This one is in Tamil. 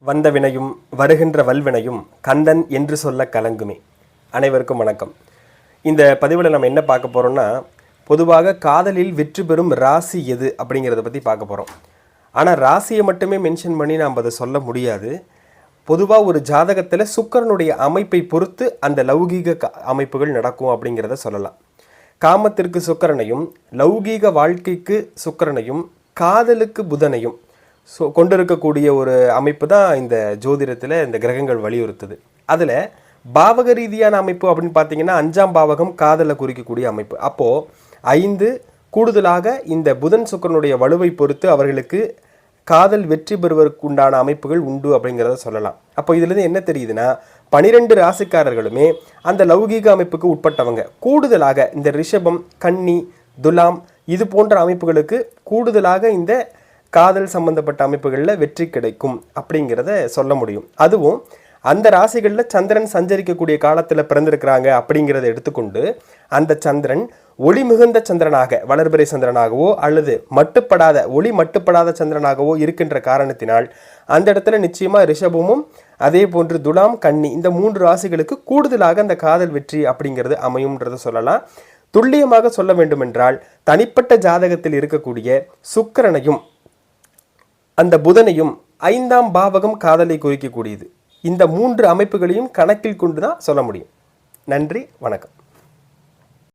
வந்த வினையும் வருகின்ற வல்வினையும் கந்தன் என்று சொல்ல கலங்குமே. அனைவருக்கும் வணக்கம். இந்த பதிவில் நம்ம என்ன பார்க்க போகிறோம்னா, பொதுவாக காதலில் வெற்றி பெறும் ராசி எது அப்படிங்கிறத பற்றி பார்க்க போகிறோம். ஆனால் ராசியை மட்டுமே மென்ஷன் பண்ணி நாம் அதை சொல்ல முடியாது. பொதுவாக ஒரு ஜாதகத்தில் சுக்கிரனுடைய அமைப்பை பொறுத்து அந்த லௌகீக அமைப்புகள் நடக்கும் அப்படிங்கிறத சொல்லலாம். காமத்திற்கு சுக்கிரனையும் லௌகீக வாழ்க்கைக்கு சுக்கிரனையும் காதலுக்கு புதனையும் கொண்டிருக்கக்கூடிய ஒரு அமைப்பு தான் இந்த ஜோதிடத்தில் இந்த கிரகங்கள் வலியுறுத்துது. அதில் பாவக ரீதியான அமைப்பு அப்படின்னு பார்த்தீங்கன்னா 5ஆம் பாவகம் காதலை குறிக்கக்கூடிய அமைப்பு. அப்போது 5 கூடுதலாக இந்த புதன் சுக்கிரனுடைய வலுவை பொறுத்து அவர்களுக்கு காதல் வெற்றி பெறுவதற்கு உண்டான அமைப்புகள் உண்டு அப்படிங்கிறத சொல்லலாம். அப்போ இதுலேருந்து என்ன தெரியுதுன்னா, 12 ராசிக்காரர்களுமே அந்த லௌகீக அமைப்புக்கு உட்பட்டவங்க. கூடுதலாக இந்த ரிஷபம், கன்னி, துலாம் இது போன்ற அமைப்புகளுக்கு கூடுதலாக இந்த காதல் சம்பந்தப்பட்ட அமைப்புகளில் வெற்றி கிடைக்கும் அப்படிங்கிறத சொல்ல முடியும். அதுவும் அந்த ராசிகளில் சந்திரன் சஞ்சரிக்கக்கூடிய காலத்தில் பிறந்திருக்கிறாங்க அப்படிங்கிறத எடுத்துக்கொண்டு அந்த சந்திரன் ஒளி மிகுந்த சந்திரனாக வளர்பிறை சந்திரனாகவோ அல்லது ஒளி மட்டுப்படாத சந்திரனாகவோ இருக்கின்ற காரணத்தினால் அந்த இடத்துல நிச்சயமாக ரிஷபமும் அதே போன்று துலாம், கன்னி இந்த 3 ராசிகளுக்கு கூடுதலாக அந்த காதல் வெற்றி அப்படிங்கிறது அமையும்ன்றதை சொல்லலாம். துல்லியமாக சொல்ல வேண்டுமென்றால் தனிப்பட்ட ஜாதகத்தில் இருக்கக்கூடிய சுக்கிரனையும் அந்த புதனையும் 5ஆம் பாவகம் காதலை குறிக்கக்கூடியது. இந்த 3 அமைப்புகளையும் கணக்கில் கொண்டு தான் சொல்ல முடியும். நன்றி, வணக்கம்.